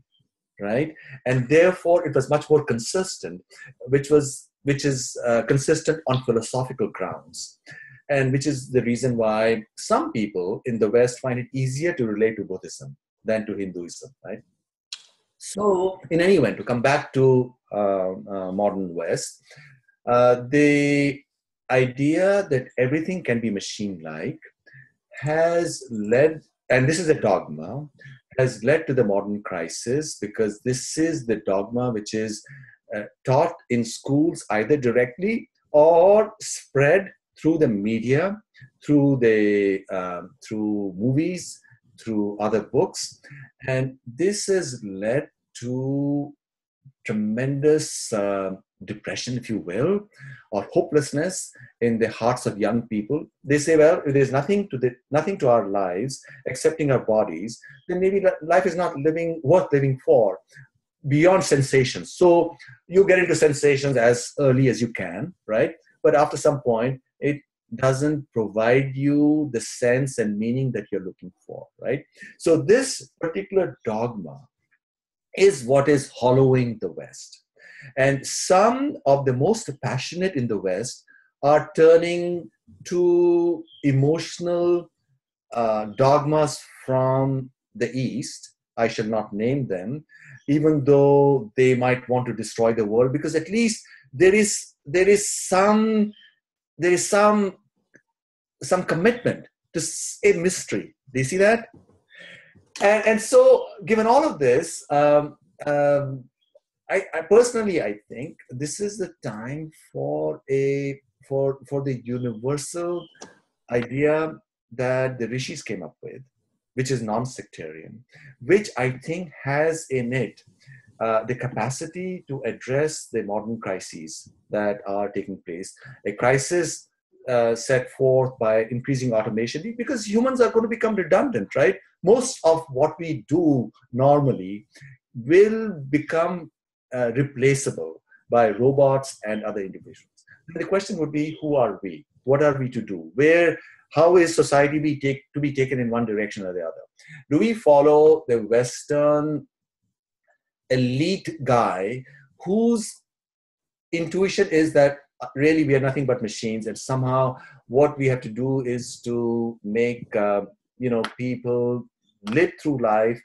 right? And therefore, it was much more consistent, which is consistent on philosophical grounds. And which is the reason why some people in the West find it easier to relate to Buddhism than to Hinduism, right? So, in any event, to come back to modern West, the idea that everything can be machine-like has led, and this is a dogma, has led to the modern crisis, because this is the dogma which is taught in schools either directly or spread through the media, through movies, through other books. And this has led to tremendous depression, if you will, or hopelessness in the hearts of young people. They say, well, if there's nothing to our lives excepting our bodies, then maybe life is not worth living for, beyond sensations. So you get into sensations as early as you can, right? But after some point, it doesn't provide you the sense and meaning that you're looking for, right? So this particular dogma is what is hollowing the West. And some of the most passionate in the West are turning to emotional dogmas from the East. I shall not name them, even though they might want to destroy the world, because at least there is some commitment to a mystery. Do you see that? And so, given all of this, I personally, I think this is the time for the universal idea that the rishis came up with, which is non-sectarian, which I think has in it the capacity to address the modern crises that are taking place. A crisis set forth by increasing automation, because humans are going to become redundant, right? Most of what we do normally will become replaceable by robots and other individuals. The question would be, who are we? What are we to do? How is society to be taken in one direction or the other? Do we follow the Western elite guy whose intuition is that really we are nothing but machines, and somehow what we have to do is to make people live through life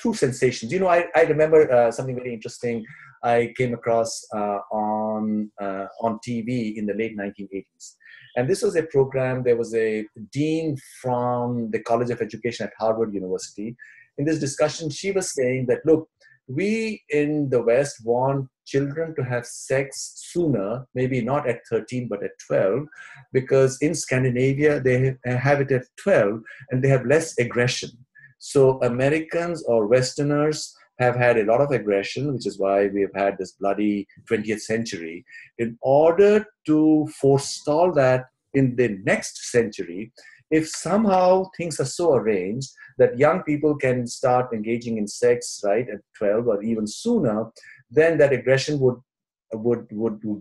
through sensations. I remember something very interesting I came across on TV in the late 1980s. And this was a program. There was a dean from the College of Education at Harvard University. In this discussion, she was saying that, look, we in the West want children to have sex sooner, maybe not at 13, but at 12, because in Scandinavia, they have it at 12 and they have less aggression. So Americans or Westerners have had a lot of aggression, which is why we have had this bloody 20th century. In order to forestall that in the next century, if somehow things are so arranged that young people can start engaging in sex, right, at 12 or even sooner, then that aggression would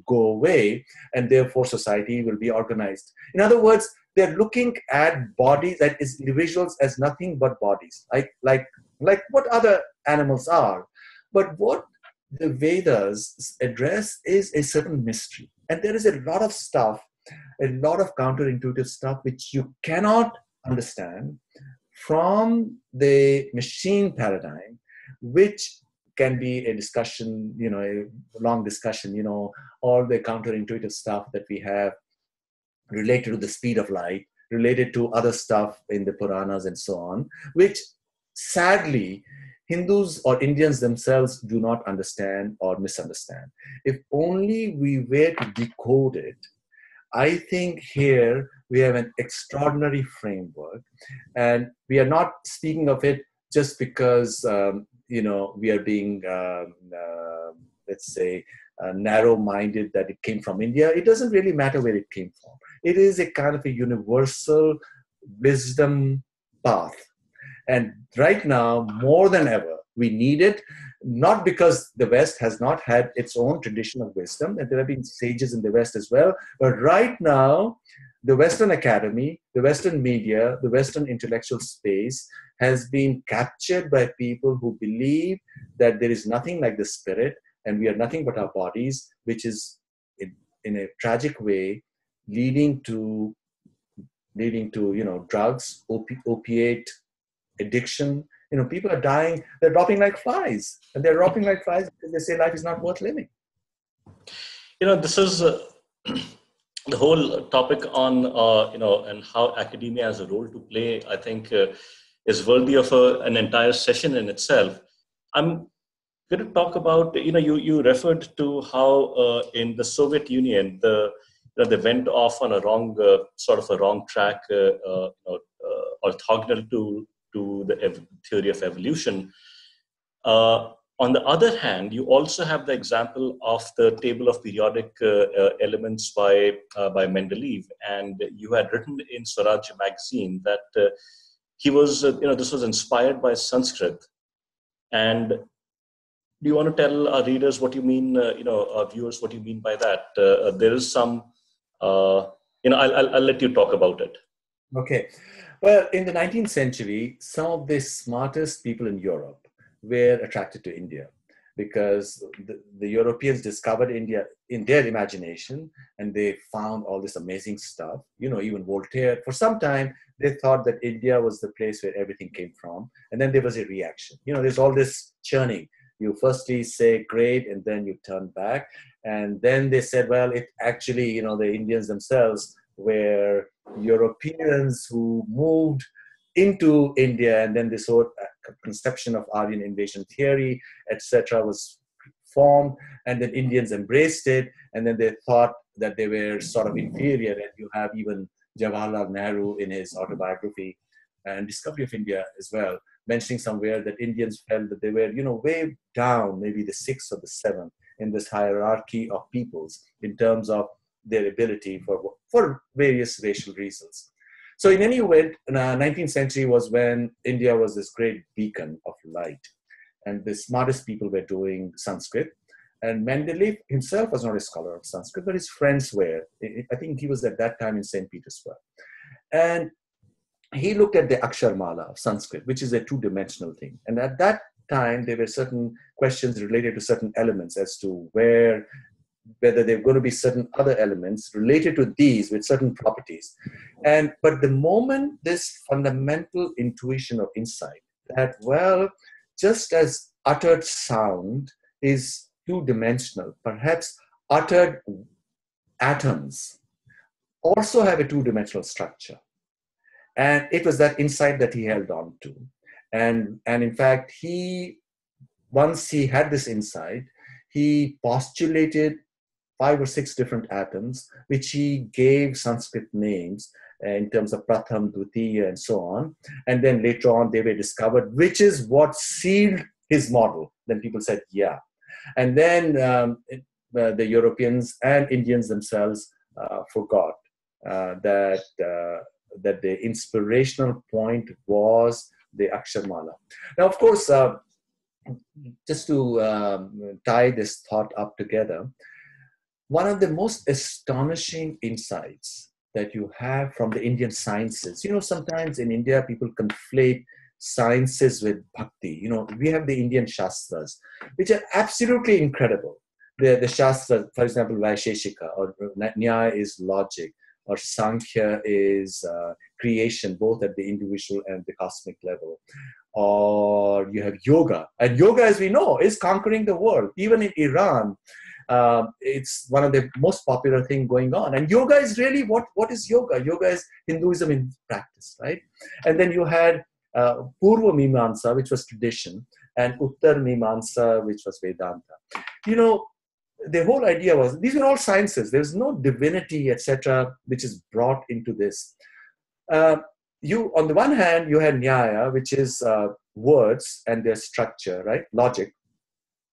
go away, and therefore society will be organized. In other words, they're looking at bodies, that is, individuals as nothing but bodies, like what other animals are. But what the Vedas address is a certain mystery. And there is a lot of stuff, a lot of counterintuitive stuff which you cannot understand from the machine paradigm, which can be a discussion, a long discussion, all the counterintuitive stuff that we have related to the speed of light, related to other stuff in the Puranas and so on, which sadly Hindus or Indians themselves do not understand or misunderstand. If only we were to decode it, I think here we have an extraordinary framework, and we are not speaking of it just because we are being, let's say, narrow-minded that it came from India. It doesn't really matter where it came from. It is a kind of a universal wisdom path. And right now, more than ever, we need it, not because the West has not had its own tradition of wisdom, and there have been sages in the West as well, but right now, the Western academy, the Western media, the Western intellectual space has been captured by people who believe that there is nothing like the spirit, and we are nothing but our bodies, which is in a tragic way leading to drugs, opiate addiction. People are dying, they're dropping like flies, and they're dropping like flies because they say life is not worth living. This is the whole topic on and how academia has a role to play, I think is worthy of an entire session in itself. I'm going to talk about, you referred to how in the Soviet Union, they went off on a wrong, sort of a wrong track, orthogonal to the theory of evolution. On the other hand, you also have the example of the table of periodic elements by Mendeleev, and you had written in Swaraj magazine that he was, this was inspired by Sanskrit. And do you want to tell our readers what you mean, our viewers, what you mean by that? There is some, I'll let you talk about it. Okay. Well, in the 19th century, some of the smartest people in Europe were attracted to India because the Europeans discovered India in their imagination, and they found all this amazing stuff. Even Voltaire, for some time, they thought that India was the place where everything came from. And then there was a reaction. There's all this churning. You firstly say great, and then you turn back. And then they said, well, it actually, the Indians themselves were Europeans who moved into India, and then this whole conception of Aryan invasion theory, etc., was formed, and then Indians embraced it, and then they thought that they were sort of inferior. And you have even Jawaharlal Nehru in his autobiography and Discovery of India as well, mentioning somewhere that Indians felt that they were, way down, maybe the sixth or the seventh in this hierarchy of peoples in terms of their ability for various racial reasons. So in any event, the 19th century was when India was this great beacon of light, and the smartest people were doing Sanskrit. And Mendeleev himself was not a scholar of Sanskrit, but his friends were. I think he was at that time in St. Petersburg. And he looked at the Aksharmala of Sanskrit, which is a two-dimensional thing. And at that time, there were certain questions related to certain elements as to where whether there are going to be certain other elements related to these with certain properties. But the moment this fundamental intuition of insight that, well, just as uttered sound is two-dimensional, perhaps uttered atoms also have a two-dimensional structure. And it was that insight that he held on to. And in fact, once he had this insight, he postulated 5 or 6 different atoms, which he gave Sanskrit names in terms of Pratham, Dvitiya, and so on. And then later on, they were discovered, which is what sealed his model. Then people said, yeah. And then the Europeans and Indians themselves forgot that the inspirational point was the Aksharmala. Now, of course, just to tie this thought up together, one of the most astonishing insights that you have from the Indian sciences, sometimes in India, people conflate sciences with bhakti. We have the Indian Shastras, which are absolutely incredible. The Shastras, for example, Vaisheshika, or Nyaya is logic, or Sankhya is creation, both at the individual and the cosmic level. Or you have yoga. And yoga, as we know, is conquering the world. Even in Iran, it's one of the most popular things going on. And yoga is really, what is yoga? Yoga is Hinduism in practice, right? And then you had Purva Mimamsa, which was tradition, and Uttar Mimamsa, which was Vedanta. The whole idea was, these are all sciences. There's no divinity, etc., which is brought into this. On the one hand, you had Nyaya, which is words and their structure, right? Logic.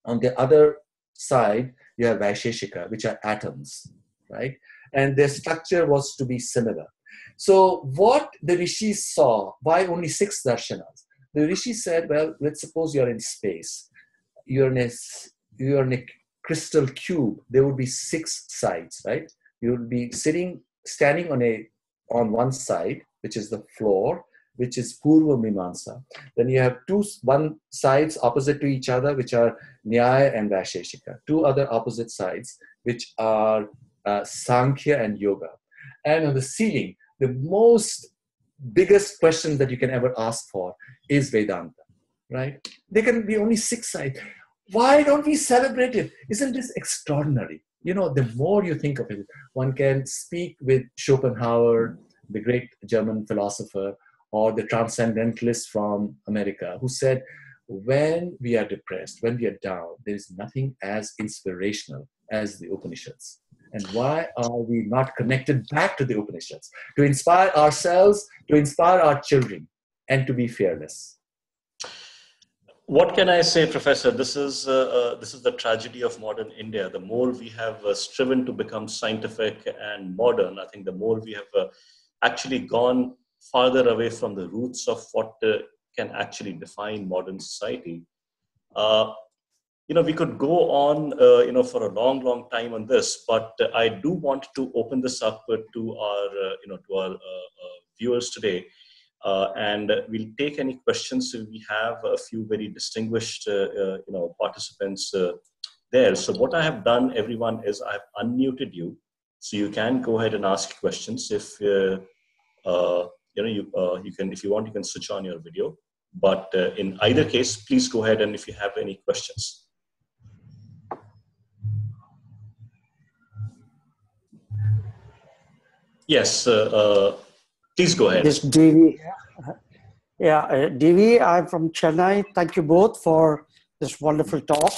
On the other side, you have Vaisheshika, which are atoms, right? And their structure was to be similar. So what the rishis saw, why only 6 darshanas? The rishis said, well, let's suppose you're in space. You're in a crystal cube. There would be 6 sides, right? You would be standing on one side, which is the floor, which is Purva Mimamsa. Then you have one sides opposite to each other, which are Nyaya and Vaisheshika. 2 other opposite sides, which are Sankhya and Yoga. And on the ceiling, the biggest question that you can ever ask for is Vedanta, right? There can be only 6 sides. Why don't we celebrate it? Isn't this extraordinary? The more you think of it, one can speak with Schopenhauer, the great German philosopher, or the transcendentalist from America, who said, when we are depressed, when we are down, there is nothing as inspirational as the Upanishads. And why are we not connected back to the Upanishads? To inspire ourselves, to inspire our children, and to be fearless. What can I say, Professor? This is the tragedy of modern India. The more we have striven to become scientific and modern, I think the more we have actually gone farther away from the roots of what can actually define modern society. We could go on, for a long, long time on this, but I do want to open this up to our viewers today. And we'll take any questions. So we have a few very distinguished, participants there. So what I have done, everyone, is I've unmuted you, so you can go ahead and ask questions. If you can, if you want, you can switch on your video. But in either case, please go ahead and if you have any questions. Yes. Please go ahead. This DV. DV, I'm from Chennai. Thank you both for this wonderful talk.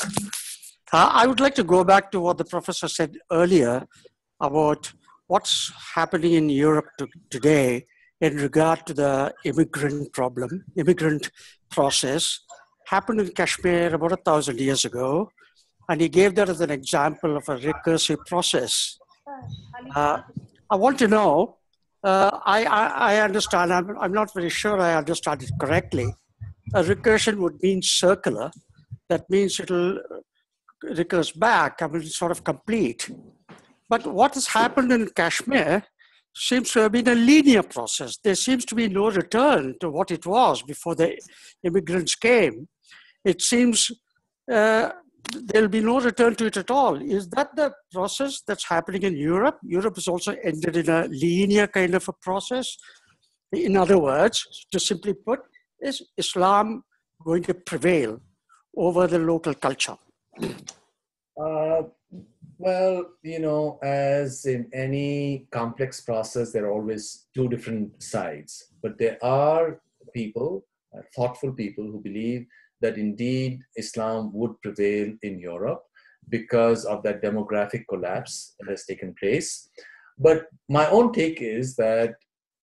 I would like to go back to what the professor said earlier about what's happening in Europe today in regard to the immigrant process. Happened in Kashmir about 1,000 years ago. And he gave that as an example of a recursive process. I want to know, I understand, I'm not very sure I understand it correctly. A recursion would mean circular. That means it'll recurse back, sort of complete. But what has happened in Kashmir seems to have been a linear process. There seems to be no return to what it was before the immigrants came. It seems there'll be no return to it at all. Is that the process that's happening in Europe? Europe has also ended in a linear kind of a process. In other words, to simply put, is Islam going to prevail over the local culture? Well, as in any complex process, there are always two different sides. But there are people, thoughtful people, who believe that indeed Islam would prevail in Europe because of that demographic collapse that has taken place. But my own take is that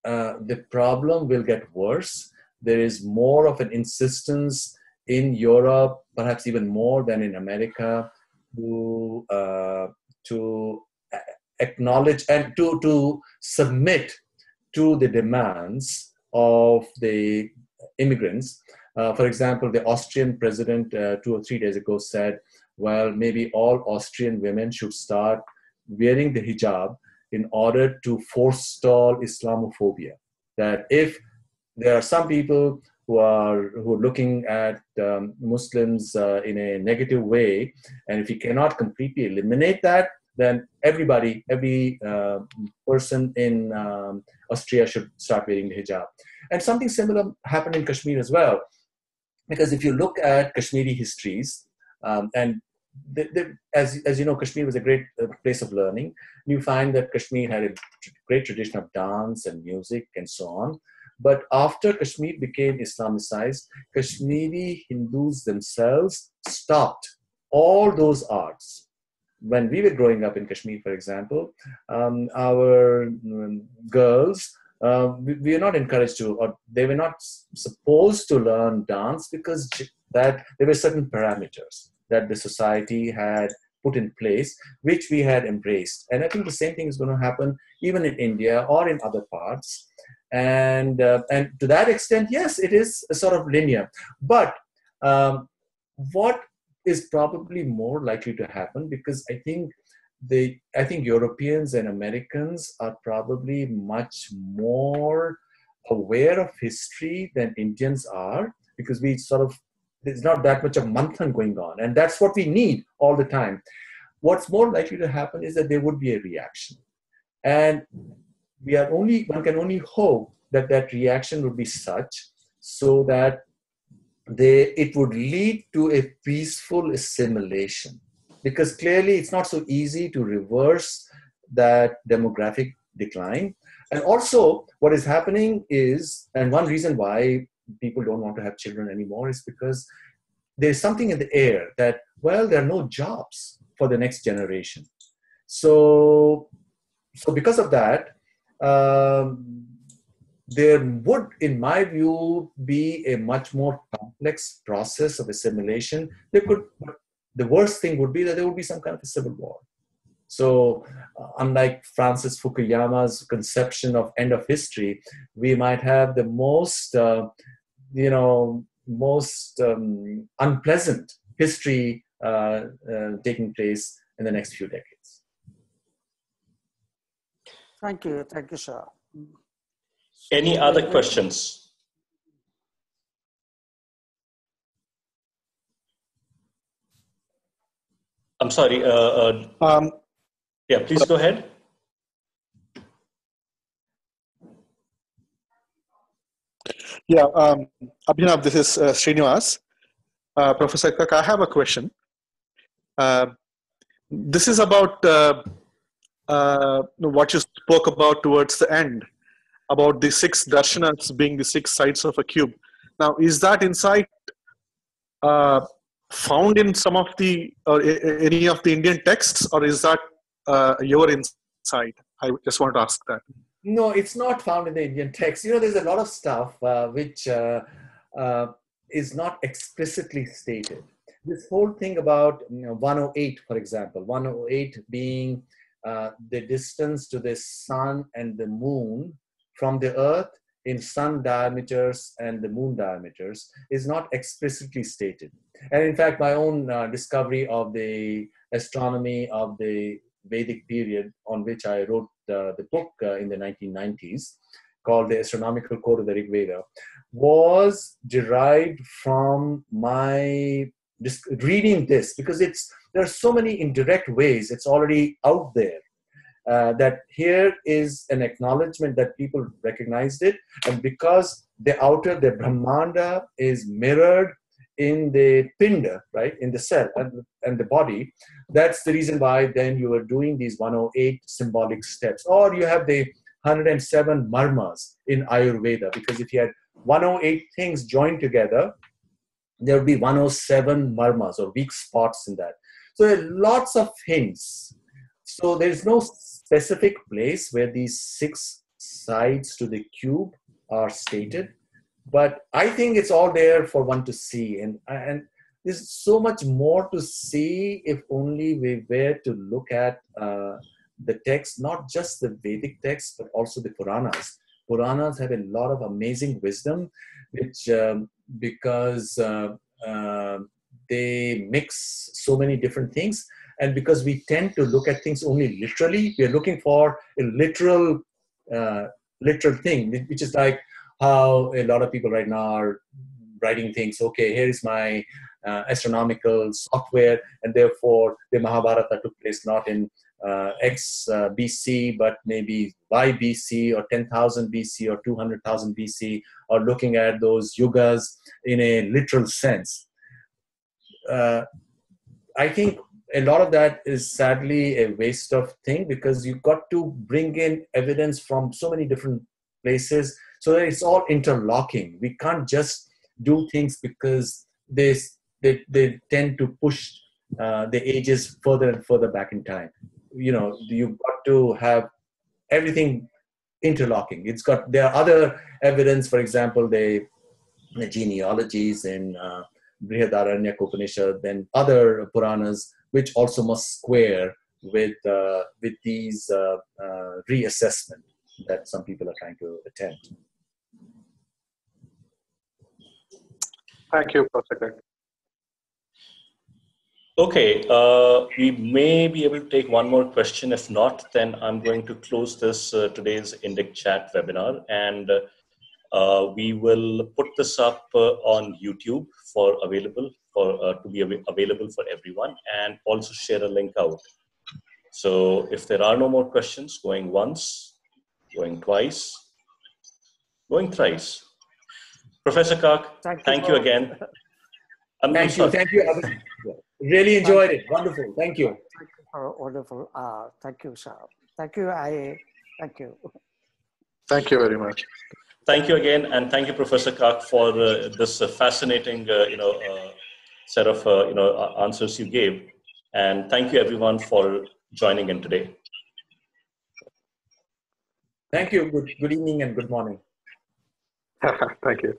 the problem will get worse. There is more of an insistence in Europe, perhaps even more than in America, to acknowledge and to submit to the demands of the immigrants. For example, the Austrian president 2 or 3 days ago said, well, maybe all Austrian women should start wearing the hijab in order to forestall Islamophobia. That if there are some people who are looking at Muslims in a negative way, and if you cannot completely eliminate that, then every person in Austria should start wearing the hijab. And something similar happened in Kashmir as well, because if you look at Kashmiri histories, and as you know, Kashmir was a great place of learning. You find that Kashmir had a great tradition of dance and music and so on. But after Kashmir became Islamicized, Kashmiri Hindus themselves stopped all those arts. When we were growing up in Kashmir, for example, our girls, we were not encouraged to, or they were not supposed to learn dance because that there were certain parameters that the society had put in place, which we had embraced. And I think the same thing is going to happen even in India or in other parts. And to that extent, yes, it is a sort of linear. But what is probably more likely to happen, because I think Europeans and Americans are probably much more aware of history than Indians are, because there's not that much of manthan going on. And that's what we need all the time. What's more likely to happen is that there would be a reaction. And one can only hope that that reaction would be such so that it would lead to a peaceful assimilation. Because clearly it's not so easy to reverse that demographic decline. And also what is happening is, and one reason why people don't want to have children anymore is because there's something in the air that, well, there are no jobs for the next generation. So because of that, there would, in my view, be a much more complex process of assimilation. The worst thing would be that there would be some kind of a civil war. So unlike Francis Fukuyama's conception of end of history, we might have the most unpleasant history taking place in the next few decades. Thank you, sir. Any other questions? I'm sorry. Yeah, please go ahead. Yeah, Abhinav, this is Srinivas. Professor Kak, I have a question. This is about what you spoke about towards the end, about the 6 darshanas being the 6 sides of a cube. Now, is that insight found in some of the, or any of the Indian texts, or is that your insight? I just want to ask that. No, it's not found in the Indian text. There's a lot of stuff which is not explicitly stated. This whole thing about 108, for example, 108 being the distance to the sun and the moon from the earth in sun diameters and the moon diameters is not explicitly stated. And in fact, my own discovery of the astronomy of the Vedic period, on which I wrote the book in the 1990s, called The Astronomical Code of the Rig Veda, was derived from my reading this, because there are so many indirect ways it's already out there. That here is an acknowledgement that people recognized it, and because the Brahmanda is mirrored in the pinda, right, in the cell and the body, that's the reason why then you are doing these 108 symbolic steps, or you have the 107 marmas in Ayurveda, because if you had 108 things joined together, there would be 107 marmas or weak spots in that. So there are lots of hints. So there's no specific place where these 6 sides to the cube are stated, but I think it's all there for one to see. And there's so much more to see if only we were to look at the text, not just the Vedic text, but also the Puranas. Puranas have a lot of amazing wisdom, which because they mix so many different things. And because we tend to look at things only literally, we are looking for a literal thing, which is like how a lot of people right now are writing things. Okay, here is my astronomical software, and therefore the Mahabharata took place not in X BC, but maybe Y BC or 10,000 BC or 200,000 BC, or looking at those yugas in a literal sense. I think a lot of that is sadly a waste of thing, because you've got to bring in evidence from so many different places so that it's all interlocking. We can't just do things because they tend to push the ages further and further back in time. You know, you've got to have everything interlocking. There are other evidence, for example, the genealogies in Brihadaranyaka Upanishad, then other Puranas, which also must square with these reassessment that some people are trying to attempt. Thank you, Professor Kak. Okay, we may be able to take one more question. If not, then I'm going to close this today's IndicChat webinar, and we will put this up on YouTube to be available for everyone, and also share a link out. So if there are no more questions, going once, going twice, going thrice. Professor Kak, thank you again. Thank you. Really enjoyed it. Wonderful. Thank you. Wonderful. Thank you, sir. Thank you. Thank you. Thank you very much. Thank you again, and thank you, Professor Kak, for this fascinating, set of answers you gave. And thank you, everyone, for joining in today. Thank you. Good evening and good morning. Thank you.